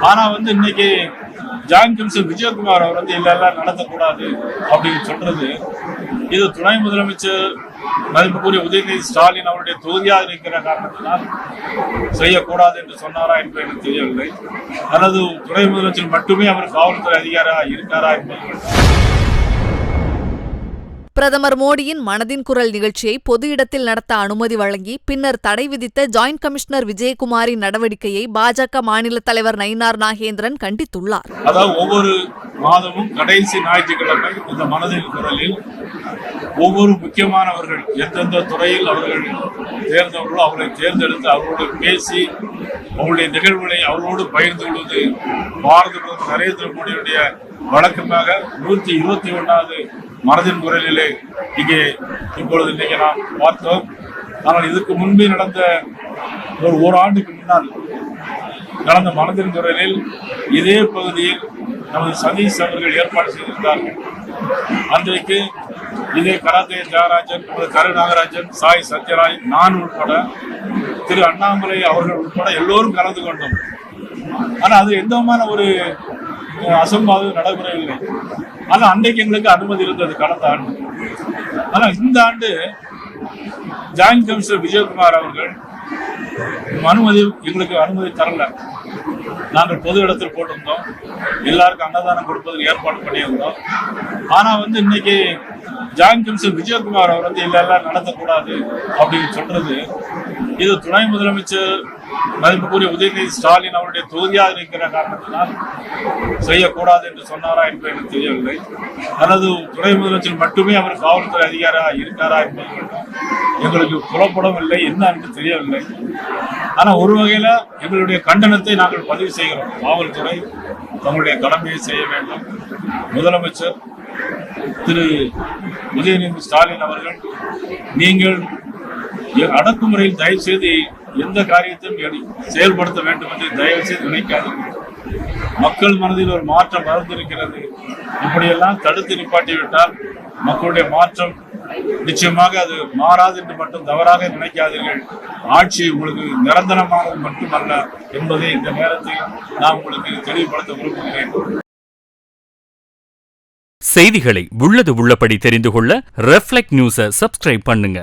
ஆனா இன்னைக்கு joint commissioner Vijayakumar அவர் இல்லெல்லாம் நடத்தக்கூடாது அப்படின்னு சொல்றது, இது துணை முதலமைச்சர் மதிப்புக்குரிய உதயநிதி ஸ்டாலின் அவருடைய தொகுதியாக இருக்கிற காரணத்தினால் செய்யக்கூடாது என்று சொன்னாரா என்று எனக்கு தெரியவில்லை. அல்லது துணை முதலமைச்சர் மட்டுமே அவர் காவல்துறை அதிகாரியாக இருக்காரா என்பது. பிரதமர் மோடியின் மனதின் குரல் நிகழ்ச்சியை பொது இடத்தில் நடத்த அனுமதி வழங்கி பின்னர் தடை விதித்த ஜாயிண்ட் கமிஷனர் விஜயகுமாரின் நடவடிக்கையை பாஜக மாநில தலைவர் நயினார் நாகேந்திரன் கண்டித்துள்ளார். அதாவது ஒவ்வொரு மாதமும் கடைசி ஞாயிற்றுக்கிழமை இந்த மனதின் குரலில் ஒவ்வொரு முக்கியமானவர்கள் எந்தெந்த துறையில் அவர்கள் தேர்ந்தவர்களோ அவர்களை தேர்ந்தெடுத்து அவர்களோடு பேசி அவருடைய நிகழ்வுகளை அவர்களோடு பகிர்ந்து கொள்வது பாரத பிரதமர் நரேந்திர மோடியுடைய வழக்கமாக 121வது மனதின் குரலிலே இன்னைக்கு நாம் பார்த்தோம். ஆனால் இதுக்கு முன்பே நடந்த ஒரு ஆண்டுக்கு முன்னால் நடந்த மனதின் குரலில் இதே பகுதியில் நமது சதீஷ் அவர்கள் ஏற்பாடு செய்திருந்தார்கள். அன்றைக்கு இதே கராத்தே தியாகராஜன், கரு நாகராஜன், சாய் சத்யராய், நான் உட்பட திரு அண்ணாமலை அவர்கள் உட்பட எல்லோரும் கலந்து கொண்டோம். ஆனா அது எந்த விதமான ஒரு அசம்பாவிதம் நடைபெறவில்லை. ஆனா அன்றைக்கு எங்களுக்கு அனுமதி இருந்தது கடந்த ஆண்டு. ஆனா இந்த ஆண்டு ஜாயிண்ட் கமிஷனர் விஜயகுமார் அவர்கள் எங்களுக்கு அனுமதி தரல. நாங்கள் பொது இடத்தில் போட்டிருந்தோம், எல்லாருக்கும் அன்னதானம் கொடுப்பதற்கு ஏற்பாடு பண்ணியிருந்தோம். ஆனா இன்னைக்கு ஜாயிண்ட் கமிஷனர் விஜயகுமார் அவர் இல்லெல்லாம் நடத்தக்கூடாது அப்படின்னு சொல்றது, இது துணை முதலமைச்சர் மதிப்புக்குரிய உதயநிதி ஸ்டாலின் அவருடைய தொகுதியாக இருக்கிற காரணத்தினால் செய்யக்கூடாது என்று சொன்னாரா என்று எனக்கு தெரியவில்லை. அல்லது துணை முதலமைச்சர் மட்டுமே அவர் காவல்துறை அதிகாரியாக இருக்காரா என்பது எங்களுக்கு புலப்படவில்லை, என்ன என்று தெரியவில்லை. ஆனா ஒரு வகையில எங்களுடைய கண்டனத்தை நாங்கள் பதிவு செய்கிறோம். காவல்துறை தங்களுடைய கடமையை செய்ய வேண்டும். முதலமைச்சர் திரு உதயநிதி ஸ்டாலின் அவர்கள், நீங்கள் அடக்குமுறையில் தயவு செய்து எந்த காரியத்தையும் செயல்படுத்த வேண்டும் என்று தயவு செய்து நினைக்காதீர்கள். மக்கள் மனதில் ஒரு மாற்றம் வளர்ந்திருக்கிறது. இப்படியெல்லாம் தடுத்து நிப்பாட்டிவிட்டால் மக்களுடைய மாற்றம் நிச்சயமாக அது மாறாது என்று மட்டும் தவறாக நினைக்காதீர்கள். ஆட்சி உங்களுக்கு நிரந்தரமானது மட்டுமல்ல என்பதை இந்த நேரத்தில் நான் உங்களுக்கு தெளிவுபடுத்த விரும்புகிறேன். செய்திகளை உள்ளது உள்ளபடி தெரிந்து கொள்ள ரெஃப்ளெக்ட் நியூஸை சப்ஸ்கிரைப் பண்ணுங்க.